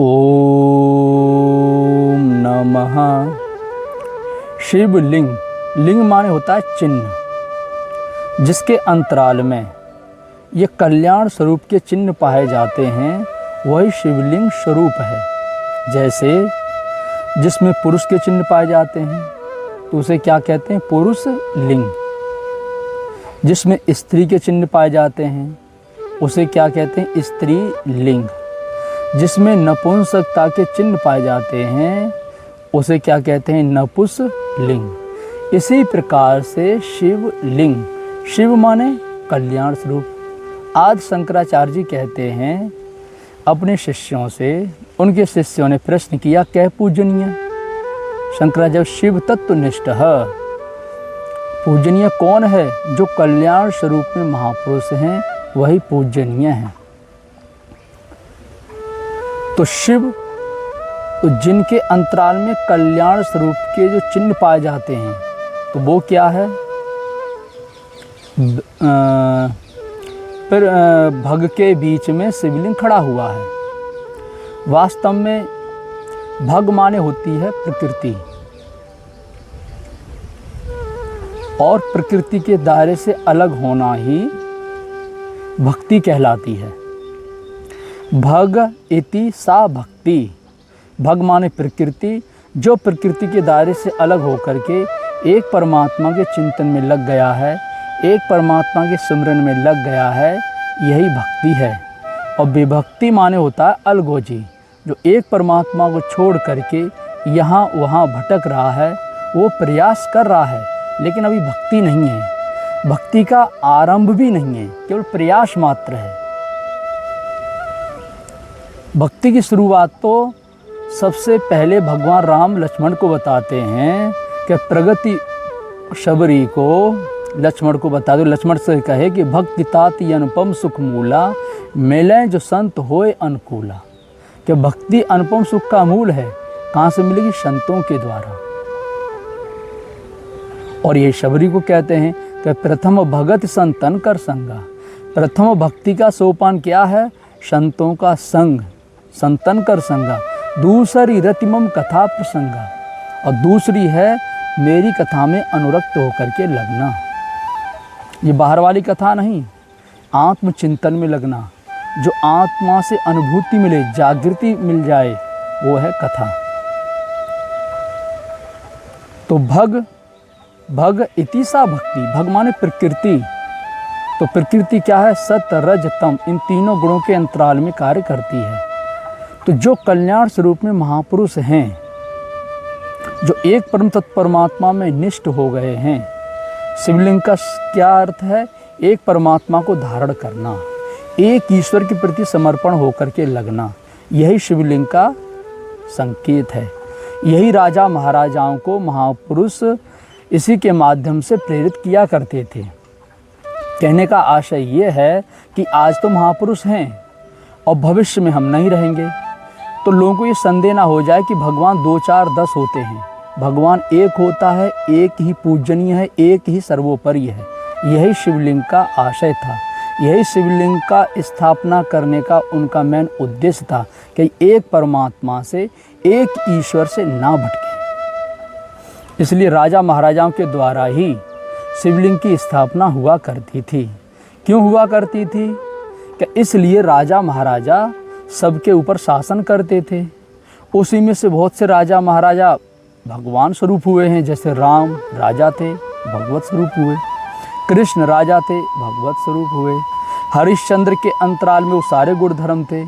ओम नमः। शिवलिंग, लिंग माने होता है चिन्ह, जिसके अंतराल में ये कल्याण स्वरूप के चिन्ह पाए जाते हैं, वही शिवलिंग स्वरूप है। जैसे जिसमें पुरुष के चिन्ह पाए जाते हैं तो उसे क्या कहते हैं? पुरुष लिंग। जिसमें स्त्री के चिन्ह पाए जाते हैं उसे क्या कहते हैं? स्त्री लिंग। जिसमें नपुंसकता के चिन्ह पाए जाते हैं उसे क्या कहते हैं? नपुंसकलिंग। इसी प्रकार से शिवलिंग, शिव माने कल्याण स्वरूप। आज शंकराचार्य जी कहते हैं अपने शिष्यों से, उनके शिष्यों ने प्रश्न किया, कह पूजनीय? शंकराचार्य, शिव तत्वनिष्ठ पूजनीय कौन है? जो कल्याण स्वरूप में महापुरुष हैं वही पूजनीय है। तो शिव, तो जिनके अंतराल में कल्याण स्वरूप के जो चिन्ह पाए जाते हैं तो वो क्या है? फिर भग के बीच में शिवलिंग खड़ा हुआ है। वास्तव में भग माने होती है प्रकृति, और प्रकृति के दायरे से अलग होना ही भक्ति कहलाती है। भग इति सा भक्ति। भग माने प्रकृति, जो प्रकृति के दायरे से अलग होकर के एक परमात्मा के चिंतन में लग गया है, एक परमात्मा के सिमरन में लग गया है, यही भक्ति है। और विभक्ति माने होता है अलगोजी, जो एक परमात्मा को छोड़ करके यहाँ वहाँ भटक रहा है, वो प्रयास कर रहा है लेकिन अभी भक्ति नहीं है, भक्ति का आरंभ भी नहीं है, केवल प्रयास मात्र है। भक्ति की शुरुआत तो सबसे पहले भगवान राम लक्ष्मण को बताते हैं कि प्रगति शबरी को लक्ष्मण को बता दो। लक्ष्मण से कहे कि भक्ति ताति अनुपम सुख मूला, मिलें जो संत होए अनुकूला। कि भक्ति अनुपम सुख का मूल है। कहाँ से मिलेगी? संतों के द्वारा। और ये शबरी को कहते हैं कि प्रथम भगत संतन कर संगा। प्रथम भक्ति का सोपान क्या है? संतों का संग, संतन कर संगा। दूसरी रतिमम कथा प्रसंगा, और दूसरी है मेरी कथा में अनुरक्त होकर के लगना। ये बाहर वाली कथा नहीं, आत्मचिंतन में लगना, जो आत्मा से अनुभूति मिले, जागृति मिल जाए, वो है कथा। तो भग इति सा भक्ति। भग माने प्रकृति। तो प्रकृति क्या है? सत रज तम, इन तीनों गुणों के अंतराल में कार्य करती है। तो जो कल्याण स्वरूप में महापुरुष हैं, जो एक परम तत्व परमात्मा में निष्ठ हो गए हैं। शिवलिंग का क्या अर्थ है? एक परमात्मा को धारण करना, एक ईश्वर के प्रति समर्पण होकर के लगना, यही शिवलिंग का संकेत है। यही राजा महाराजाओं को महापुरुष इसी के माध्यम से प्रेरित किया करते थे। कहने का आशय ये है कि आज तो महापुरुष हैं और भविष्य में हम नहीं रहेंगे, तो लोगों को ये संदेह ना हो जाए कि भगवान 2 4 10 होते हैं। भगवान एक होता है, एक ही पूजनीय है, एक ही सर्वोपरि है। यही शिवलिंग का आशय था, यही शिवलिंग का स्थापना करने का उनका मेन उद्देश्य था कि एक परमात्मा से, एक ईश्वर से ना भटके। इसलिए राजा महाराजाओं के द्वारा ही शिवलिंग की स्थापना हुआ करती थी। क्यों हुआ करती थी? कि इसलिए राजा महाराजा सबके ऊपर शासन करते थे। उसी में से बहुत से राजा महाराजा भगवान स्वरूप हुए हैं। जैसे राम राजा थे, भगवत स्वरूप हुए। कृष्ण राजा थे, भगवत स्वरूप हुए। हरिश्चंद्र के अंतराल में वो सारे गुण धर्म थे।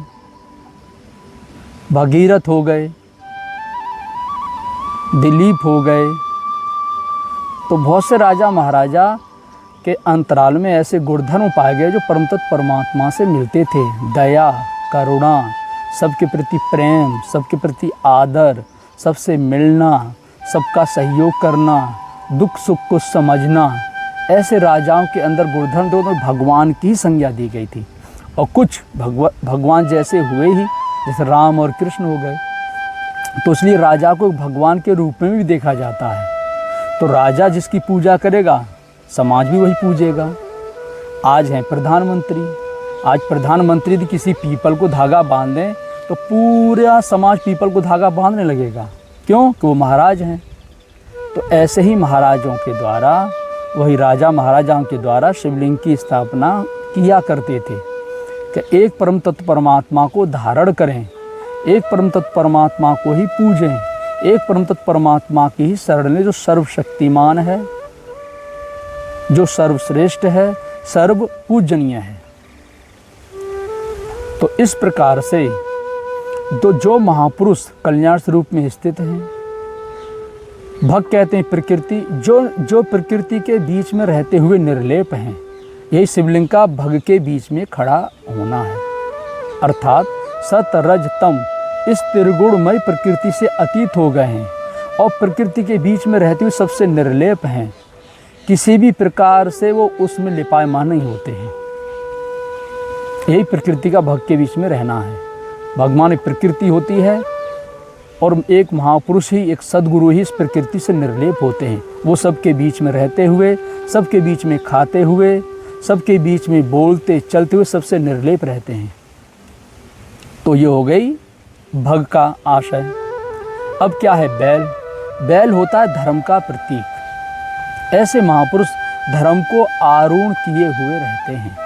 भगीरथ हो गए, दिलीप हो गए। तो बहुत से राजा महाराजा के अंतराल में ऐसे गुणधर्म पाए गए जो परम तत्व परमात्मा से मिलते थे। दया, करुणा, सबके प्रति प्रेम, सबके प्रति आदर, सबसे मिलना, सबका सहयोग करना, दुख सुख को समझना, ऐसे राजाओं के अंदर गुणधर्म तो भगवान की संज्ञा दी गई थी। और कुछ भगवान जैसे हुए ही, जैसे राम और कृष्ण हो गए, तो इसलिए राजा को भगवान के रूप में भी देखा जाता है। तो राजा जिसकी पूजा करेगा, समाज भी वही पूजेगा। आज हैं प्रधानमंत्री, आज प्रधानमंत्री यदि किसी पीपल को धागा बांध दें तो पूरा समाज पीपल को धागा बांधने लगेगा। क्यों? कि वो महाराज हैं। तो ऐसे ही महाराजों के द्वारा, वही राजा महाराजाओं के द्वारा शिवलिंग की स्थापना किया करते थे कि एक परम तत्व परमात्मा को धारण करें, एक परम तत्व परमात्मा को ही पूजें, एक परम तत्व परमात्मा की ही शरण लें जो सर्वशक्तिमान है, जो सर्वश्रेष्ठ है, सर्व पूजनीय है। तो इस प्रकार से जो महापुरुष कल्याण स्वरूप में स्थित हैं, भक्त कहते हैं प्रकृति, जो प्रकृति के बीच में रहते हुए निर्लेप हैं, यही शिवलिंग का भग के बीच में खड़ा होना है। अर्थात सत रज तम इस त्रिगुणमय प्रकृति से अतीत हो गए हैं और प्रकृति के बीच में रहते हुए सबसे निर्लेप हैं। किसी भी प्रकार से वो उसमें लिपायमान नहीं होते हैं। यही प्रकृति का भग के बीच में रहना है। भगवान एक प्रकृति होती है और एक महापुरुष ही, एक सद्गुरु ही इस प्रकृति से निर्लेप होते हैं। वो सबके बीच में रहते हुए, सबके बीच में खाते हुए, सबके बीच में बोलते चलते हुए सबसे निर्लेप रहते हैं। तो ये हो गई भग का आशय। अब क्या है? बैल। बैल होता है धर्म का प्रतीक। ऐसे महापुरुष धर्म को आरूढ़ किए हुए रहते हैं।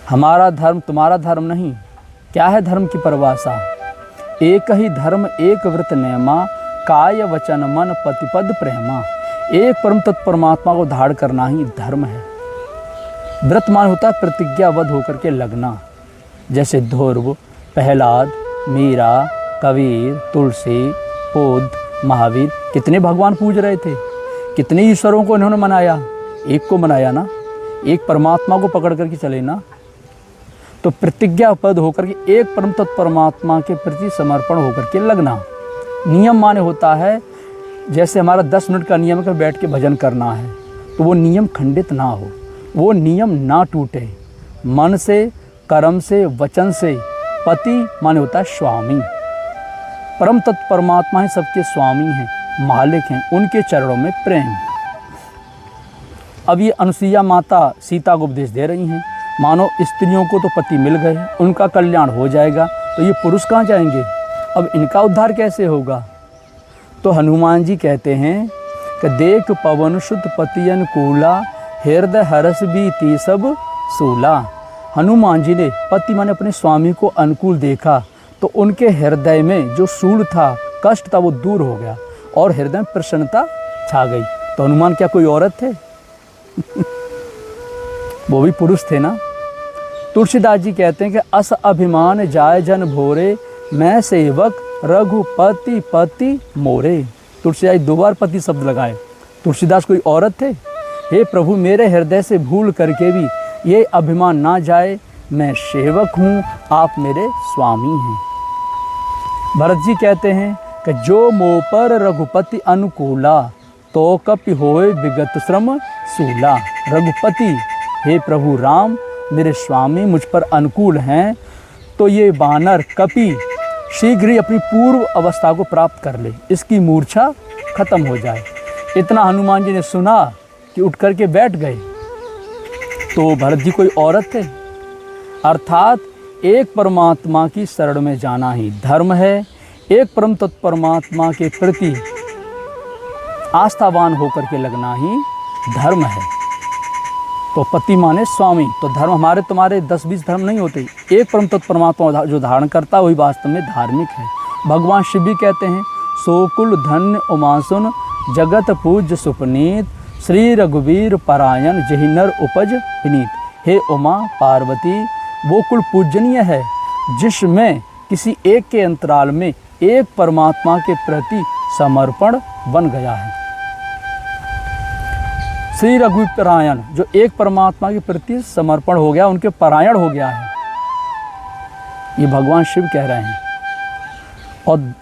हमारा धर्म तुम्हारा धर्म नहीं। क्या है धर्म की परिभाषा? एक ही धर्म एक व्रत नेमा, काय वचन मन पतिपद प्रेमा। एक परम तत्व परमात्मा को धारण करना ही धर्म है। व्रत मान होता है प्रतिज्ञाबद्ध होकर के लगना। जैसे ध्रुव, प्रहलाद, मीरा, कबीर, तुलसी, बुद्ध, महावीर कितने भगवान पूज रहे थे, कितने ईश्वरों को इन्होंने मनाया। एक को मनाया ना, एक परमात्मा को पकड़ करके चले ना। तो प्रतिज्ञाबद्ध होकर के एक परम तत्व परमात्मा के प्रति समर्पण होकर के लगना। नियम माने होता है जैसे हमारा 10 मिनट का नियम है कि बैठ के भजन करना है, तो वो नियम खंडित ना हो, वो नियम ना टूटे। मन से, कर्म से, वचन से। पति माने होता है स्वामी। परम तत्व परमात्मा है, सबके स्वामी हैं, मालिक हैं, उनके चरणों में प्रेम। अब ये अनुसुईया माता सीता को उपदेश दे रही हैं, मानो स्त्रियों को तो पति मिल गए, उनका कल्याण हो जाएगा, तो ये पुरुष कहाँ जाएंगे? अब इनका उद्धार कैसे होगा? तो हनुमान जी कहते हैं कि देख पवन सुत पति अनुकूला, हृदय हरस बीती सब सूला। हनुमान जी ने पति माने अपने स्वामी को अनुकूल देखा तो उनके हृदय में जो सूल था, कष्ट था, वो दूर हो गया और हृदय में प्रसन्नता छा गई। तो हनुमान क्या कोई औरत थे? वो भी पुरुष थे ना। तुलसीदास जी कहते हैं कि अस अभिमान जाय जन भोरे, मैं सेवक रघुपति पति मोरे। तुलसीदास 2 बार पति शब्द लगाए। तुलसीदास कोई औरत थे? हे प्रभु, मेरे हृदय से भूल करके भी ये अभिमान ना जाए, मैं सेवक हूँ, आप मेरे स्वामी हैं। भरत जी कहते हैं कि जो मोह पर रघुपति अनुकूला, तो कपि होए विगत श्रम सूला। रघुपति, हे प्रभु राम, मेरे स्वामी मुझ पर अनुकूल हैं, तो ये वानर कपि शीघ्र ही अपनी पूर्व अवस्था को प्राप्त कर ले, इसकी मूर्छा खत्म हो जाए। इतना हनुमान जी ने सुना कि उठ करके बैठ गए। तो भरत जी कोई औरत थे? अर्थात एक परमात्मा की शरण में जाना ही धर्म है। एक परम तत्व परमात्मा के प्रति आस्थावान होकर के लगना ही धर्म है। तो पति माने स्वामी। तो धर्म हमारे तुम्हारे 10-20 धर्म नहीं होते। एक परम तत्व परमात्मा जो धारण करता है वही वास्तव में धार्मिक है। भगवान शिव भी कहते हैं, सोकुल धन्य उमासुन जगत पूज्य सुपनीत, श्री रघुवीर परायण जहि नर उपज विनीत। हे उमा पार्वती, वो कुल पूजनीय है जिसमें किसी एक के अंतराल में एक परमात्मा के प्रति समर्पण बन गया है। श्री रघुवीर परायण, जो एक परमात्मा के प्रति समर्पण हो गया, उनके परायण हो गया है, ये भगवान शिव कह रहे हैं। और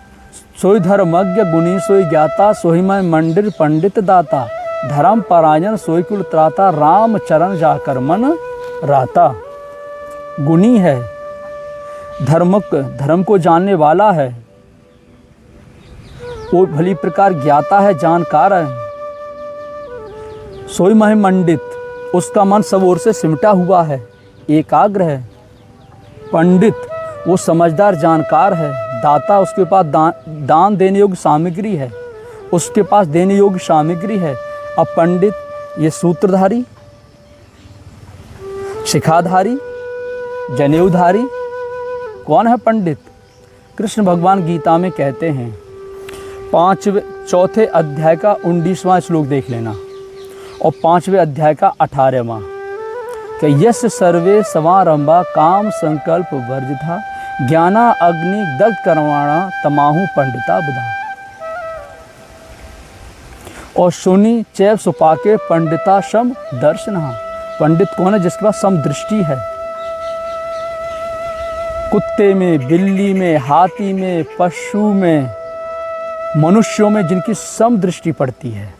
सोई धर्मज्ञ गुणी सोई ज्ञाता, सोई मैं मंदिर पंडित दाता, धर्म परायण सोई कुल त्राता, राम चरण जाकर मन राता। गुणी है, धर्म को जानने वाला है, वो भली प्रकार ज्ञाता है, जानकार है। सोई मह मंडित, उसका मन सब ओर से सिमटा हुआ है, एकाग्र है। पंडित, वो समझदार जानकार है, दाता, उसके पास दान देने योग्य सामग्री है, उसके पास देने योग्य सामग्री है। अब पंडित ये सूत्रधारी, शिखाधारी, जनेऊधारी कौन है पंडित? कृष्ण भगवान गीता में कहते हैं, 4वें अध्याय का 19वां श्लोक देख लेना और 5वें अध्याय का 18वां, कि यस्य सर्वे समारंभा काम संकल्प वर्जिता ज्ञाना अग्नि दग्ध कर्माणा तमाहु पंडिता बुधा। और सुनी चैव सुपाके पंडिता सम दर्शना। पंडित कौन है? जिसके पास समदृष्टि है। कुत्ते में, बिल्ली में, हाथी में, पशु में, मनुष्यों में जिनकी समदृष्टि पड़ती है।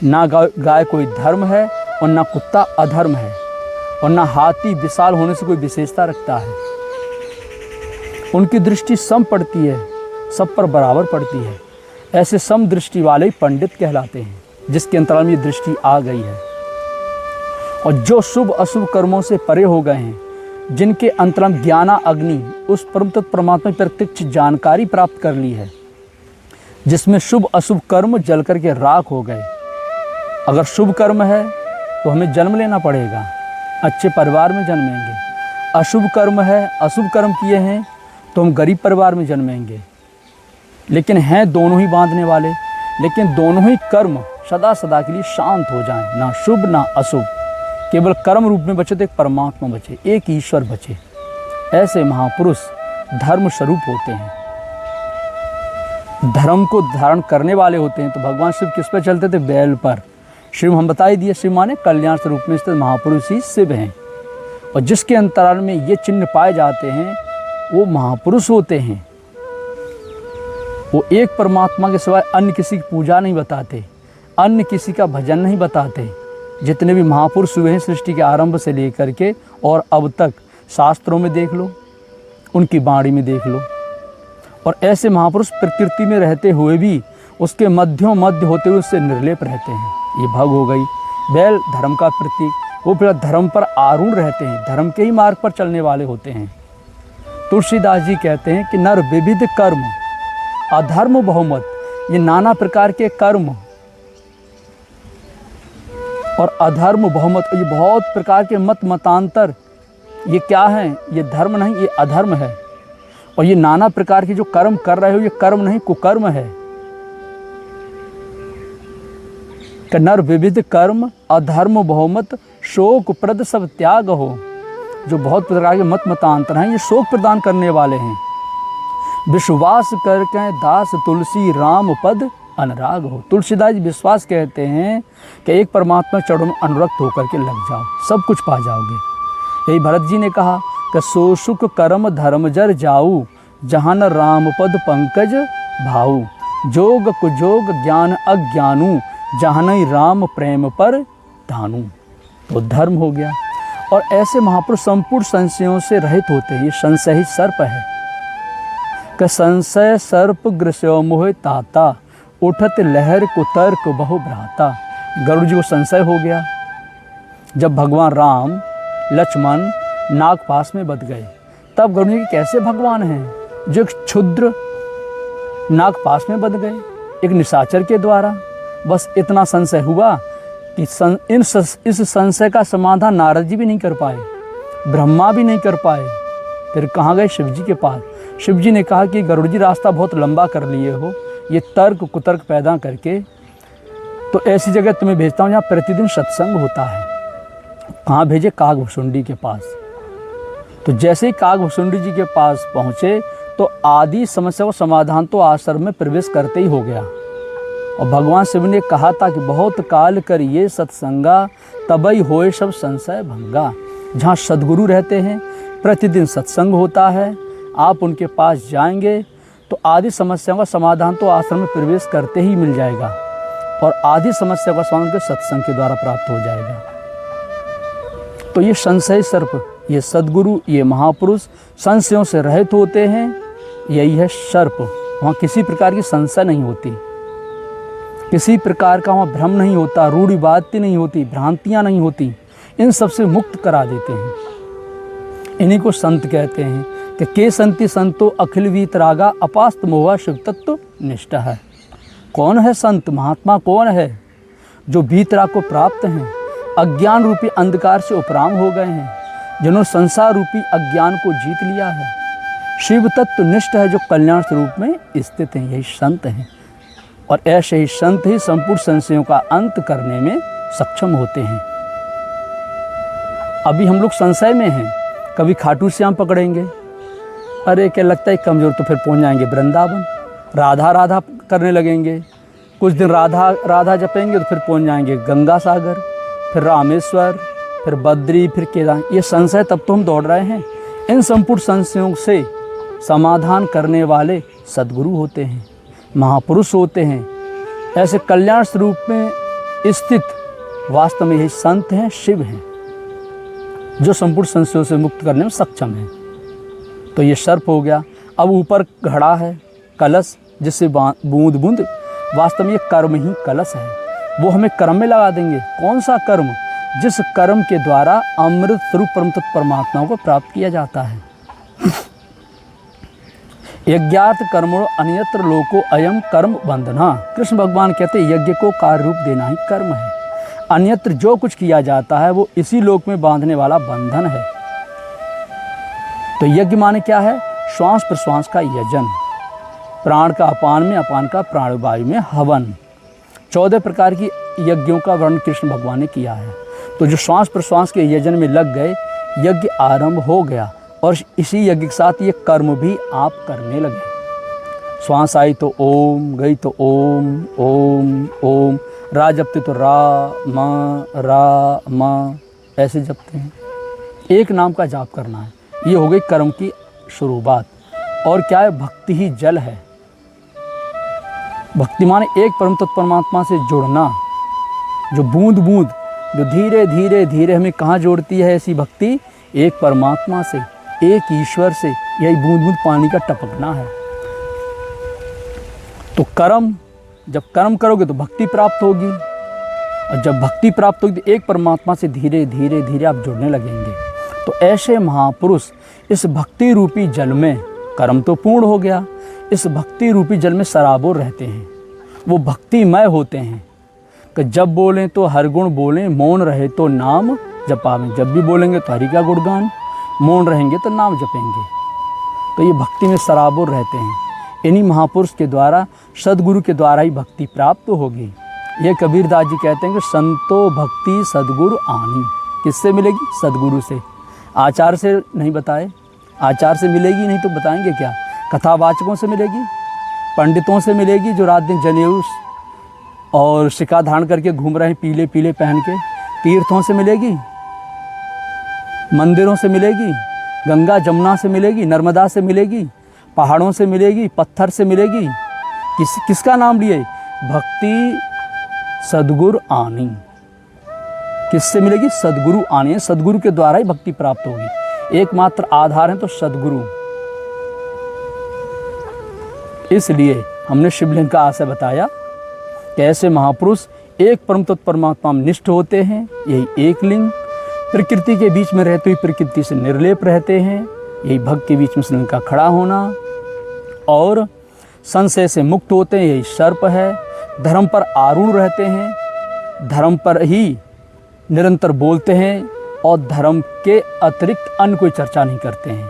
ना गाय कोई धर्म है और ना कुत्ता अधर्म है और ना हाथी विशाल होने से कोई विशेषता रखता है। उनकी दृष्टि सम पड़ती है, सब पर बराबर पड़ती है। ऐसे समदृष्टि वाले पंडित कहलाते हैं, जिसके अंतराल में ये दृष्टि आ गई है। और जो शुभ अशुभ कर्मों से परे हो गए हैं, जिनके अंतराल में ज्ञाना अग्नि, उस परम तत्व परमात्मा की प्रत्यक्ष जानकारी प्राप्त कर ली है, जिसमें शुभ अशुभ कर्म जल करके राख हो गए। अगर शुभ कर्म है तो हमें जन्म लेना पड़ेगा, अच्छे परिवार में जन्मेंगे। अशुभ कर्म है, अशुभ कर्म किए हैं तो हम गरीब परिवार में जन्मेंगे। लेकिन हैं दोनों ही बांधने वाले, लेकिन दोनों ही कर्म सदा सदा के लिए शांत हो जाएं, ना शुभ ना अशुभ। केवल कर्म रूप में बचे तो एक परमात्मा बचे, एक ईश्वर बचे। ऐसे महापुरुष धर्म स्वरूप होते हैं, धर्म को धारण करने वाले होते हैं। तो भगवान शिव किस पर चलते थे? बैल पर। शिव हम बता ही दिए, शिव माने कल्याण स्वरूप में स्थित महापुरुष ही शिव हैं। और जिसके अंतराल में ये चिन्ह पाए जाते हैं वो महापुरुष होते हैं। वो एक परमात्मा के सिवाय अन्य किसी की पूजा नहीं बताते, अन्य किसी का भजन नहीं बताते। जितने भी महापुरुष हुए हैं सृष्टि के आरंभ से लेकर के और अब तक, शास्त्रों में देख लो, उनकी वाणी में देख लो। और ऐसे महापुरुष प्रकृति में रहते हुए भी उसके मध्य होते हुए उससे निर्लेप रहते हैं। ये भग हो गई। बैल धर्म का प्रतीक, वो फिर धर्म पर आरूढ़ रहते हैं, धर्म के ही मार्ग पर चलने वाले होते हैं। तुलसीदास जी कहते हैं कि नर विविध कर्म अधर्म बहुमत, ये नाना प्रकार के कर्म और अधर्म बहुमत, ये बहुत प्रकार के मतांतर, ये क्या है? ये धर्म नहीं, ये अधर्म है। और ये नाना प्रकार के जो कर्म कर रहे हो, ये कर्म नहीं कुकर्म है। नर विविध कर्म अधर्म बहुमत शोक प्रद सब त्याग हो। जो बहुत प्रकार के मतांतर हैं, ये शोक प्रदान करने वाले हैं। विश्वास करके दास तुलसी राम पद अनुराग हो। तुलसीदास जी विश्वास कहते हैं कि एक परमात्मा चरणों में अनुरक्त होकर के लग जाओ, सब कुछ पा जाओगे। यही भरत जी ने कहा कि सो सुख कर्म धर्म जर जाऊ, जहाँ न राम पद पंकज भाऊ। जोग कुजोग ज्ञान अज्ञानू, जहाँ नहीं राम प्रेम पर धानू। तो धर्म हो गया। और ऐसे महापुरुष संपूर्ण संशयों से रहित होते हैं। ये संशय ही सर्प है कि संशय सर्प ग्रस्यो मोह ताता, उठत लहर कुतर्क बहु भ्राता। गरुड़ जी को संशय हो गया जब भगवान राम लक्ष्मण नागपाश में बंध गए। तब गरुड़ जी कैसे भगवान हैं जो एक क्षुद्र नागपाश में बंध गए, एक निशाचर के द्वारा। बस इतना संशय हुआ कि इस संशय का समाधान नारद जी भी नहीं कर पाए, ब्रह्मा भी नहीं कर पाए। फिर कहाँ गए? शिव जी के पास। शिव जी ने कहा कि गरुड़ जी रास्ता बहुत लंबा कर लिए हो, ये तर्क कुतर्क पैदा करके, तो ऐसी जगह तुम्हें भेजता हूँ जहाँ प्रतिदिन सत्संग होता है। कहाँ भेजे? कागभुसुंडी के पास। तो जैसे ही कागभुसुंडी जी के पास पहुँचे तो आदि समस्या का समाधान तो आश्रम में प्रवेश करते ही हो गया। और भगवान शिव ने कहा था कि बहुत काल करिए सत्संगा, तबई होए सब संशय भंगा। जहाँ सद्गुरु रहते हैं, प्रतिदिन सत्संग होता है, आप उनके पास जाएंगे तो आदि समस्याओं का समाधान तो आश्रम में प्रवेश करते ही मिल जाएगा। और आदि समस्या का समाधान के सत्संग के द्वारा प्राप्त हो जाएगा। तो ये संशय सर्प, ये सद्गुरु, ये महापुरुष संशयों से रहित होते हैं। यही है सर्प। वहाँ किसी प्रकार की संशय नहीं होती, किसी प्रकार का वहाँ भ्रम नहीं होता, रूढ़िवादी नहीं होती, भ्रांतियाँ नहीं होती। इन सब से मुक्त करा देते हैं। इन्हीं को संत कहते हैं कि के संति संतो अखिल वीतरागा अपास्त मोहा शिव तत्व निष्ठा है। कौन है संत? महात्मा कौन है? जो वीतराग को प्राप्त हैं, अज्ञान रूपी अंधकार से उपराम हो गए हैं, जिन्होंने संसार रूपी अज्ञान को जीत लिया है। शिव तत्व निष्ठ है, जो कल्याण स्वरूप में स्थित हैं, यही संत हैं। और ऐसे ही संत ही संपूर्ण संशयों का अंत करने में सक्षम होते हैं। अभी हम लोग संशय में हैं, कभी खाटू श्याम पकड़ेंगे, अरे क्या लगता है कमज़ोर, तो फिर पहुंच जाएंगे वृंदावन, राधा राधा करने लगेंगे, कुछ दिन राधा राधा जपेंगे तो फिर पहुंच जाएंगे गंगा सागर, फिर रामेश्वर, फिर बद्री, फिर केदार। ये संशय तब तो हम दौड़ रहे हैं। इन संपूर्ण संशयों से समाधान करने वाले सद्गुरु होते हैं, महापुरुष होते हैं। ऐसे कल्याण स्वरूप में स्थित वास्तव में यही संत हैं, शिव हैं, जो संपूर्ण संशयों से मुक्त करने में सक्षम हैं। तो ये सर्प हो गया। अब ऊपर घड़ा है कलश, जिससे बूंद बूंद, वास्तव में ये कर्म ही कलश है। वो हमें कर्म में लगा देंगे। कौन सा कर्म? जिस कर्म के द्वारा अमृत स्वरूप परम तत्व परमात्मा को प्राप्त किया जाता है। यज्ञात कर्मणो अन्यत्र लोको अयम कर्म बंधना। कृष्ण भगवान कहते हैं यज्ञ को कार्य रूप देना ही कर्म है। अन्यत्र जो कुछ किया जाता है वो इसी लोक में बांधने वाला बंधन है। तो यज्ञ माने क्या है? श्वास प्रश्वास का यजन, प्राण का अपान में, अपान का प्राणवायु में हवन। 14 प्रकार की यज्ञों का वर्णन कृष्ण भगवान ने किया है। तो जो श्वास प्रश्वास के यजन में लग गए, यज्ञ आरंभ हो गया। और इसी यज्ञ के साथ ये कर्म भी आप करने लगे। श्वास आई तो ओम, गई तो ओम ओम ओम, रा जपते तो रा मा, ऐसे जपते हैं। एक नाम का जाप करना है। ये हो गई कर्म की शुरुआत। और क्या है? भक्ति ही जल है। भक्ति माने एक परम तत्व परमात्मा से जुड़ना, जो बूंद बूंद, जो धीरे धीरे धीरे हमें कहाँ जोड़ती है ऐसी भक्ति? एक परमात्मा से, एक ईश्वर से। यही बूंद बूंद पानी का टपकना है। तो कर्म, जब कर्म करोगे तो भक्ति प्राप्त होगी, और जब भक्ति प्राप्त होगी तो एक परमात्मा से धीरे धीरे धीरे आप जुड़ने लगेंगे। तो ऐसे महापुरुष इस भक्ति रूपी जल में, कर्म तो पूर्ण हो गया, इस भक्ति रूपी जल में सराबोर रहते हैं। वो भक्तिमय होते हैं कि जब बोलें तो हर गुण बोलें, मौन रहे तो नाम जपावें। जब भी बोलेंगे तो हरि का गुणगान, मौन रहेंगे तो नाम जपेंगे। तो ये भक्ति में सराबोर रहते हैं। इन्हीं महापुरुष के द्वारा, सदगुरु के द्वारा ही भक्ति प्राप्त होगी। ये कबीरदास जी कहते हैं कि संतो भक्ति सदगुरु आनी। किससे मिलेगी? सदगुरु से। आचार से नहीं बताए, आचार से मिलेगी नहीं तो बताएंगे क्या? कथावाचकों से मिलेगी, पंडितों से मिलेगी जो रात दिन जनेऊ और शिका धारण करके घूम रहे हैं पीले पीले पहन के, तीर्थों से मिलेगी, मंदिरों से मिलेगी, गंगा जमुना से मिलेगी, नर्मदा से मिलेगी, पहाड़ों से मिलेगी, पत्थर से मिलेगी। किसका नाम लिए? भक्ति सदगुरु आनी। किससे मिलेगी? सदगुरु आनी। सदगुरु के द्वारा ही भक्ति प्राप्त होगी। एकमात्र आधार है तो सदगुरु। इसलिए हमने शिवलिंग का आशय बताया कि ऐसे महापुरुष एक परम तत्व परमात्मा में निष्ठ होते हैं। यही एक लिंग, प्रकृति के बीच में रहते हुए प्रकृति से निर्लेप रहते हैं। यही भग के बीच में शिवलिंग का खड़ा होना। और संशय से मुक्त होते हैं, यही सर्प है। धर्म पर आरूढ़ रहते हैं, धर्म पर ही निरंतर बोलते हैं और धर्म के अतिरिक्त अन्य कोई चर्चा नहीं करते हैं,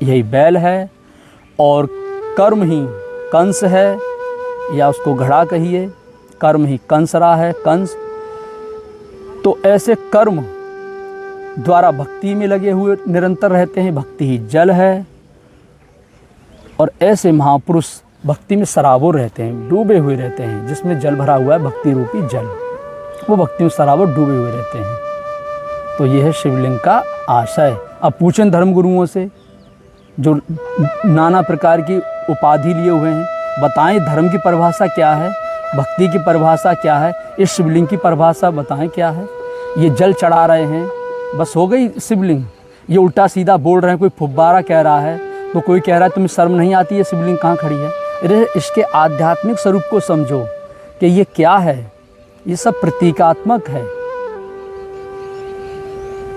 यही बैल है। और कर्म ही कंस है, या उसको घड़ा कहिए, कर्म ही कंस रहा है, कंस। तो ऐसे कर्म द्वारा भक्ति में लगे हुए निरंतर रहते हैं। भक्ति ही जल है। और ऐसे महापुरुष भक्ति में सराबोर रहते हैं, डूबे हुए रहते हैं। जिसमें जल भरा हुआ है भक्ति रूपी जल, वो भक्ति में सराबोर डूबे हुए रहते हैं। तो यह है शिवलिंग का आशय। अब पूछें धर्मगुरुओं से जो नाना प्रकार की उपाधि लिए हुए हैं, बताएं धर्म की परिभाषा क्या है, भक्ति की परिभाषा क्या है, इस शिवलिंग की परिभाषा बताएं क्या है। ये जल चढ़ा रहे हैं, बस हो गई शिवलिंग। ये उल्टा सीधा बोल रहे हैं, कोई फुब्बारा कह रहा है तो कोई कह रहा है तुम्हें शर्म नहीं आती है, शिवलिंग कहाँ खड़ी है। अरे इसके आध्यात्मिक स्वरूप को समझो कि ये क्या है। ये सब प्रतीकात्मक है।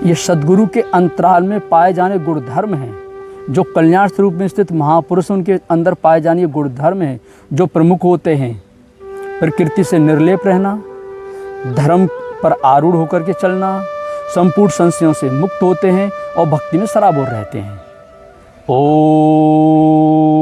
ये सद्गुरु के अंतराल में पाए जाने गुणधर्म हैं, जो कल्याण स्वरूप में स्थित महापुरुष उनके अंदर पाए जाने ये गुणधर्म हैं जो प्रमुख होते हैं। प्रकृति से निर्लेप रहना, धर्म पर आरूढ़ होकर के चलना, संपूर्ण संशयों से मुक्त होते हैं और भक्ति में सराबोर रहते हैं। ओम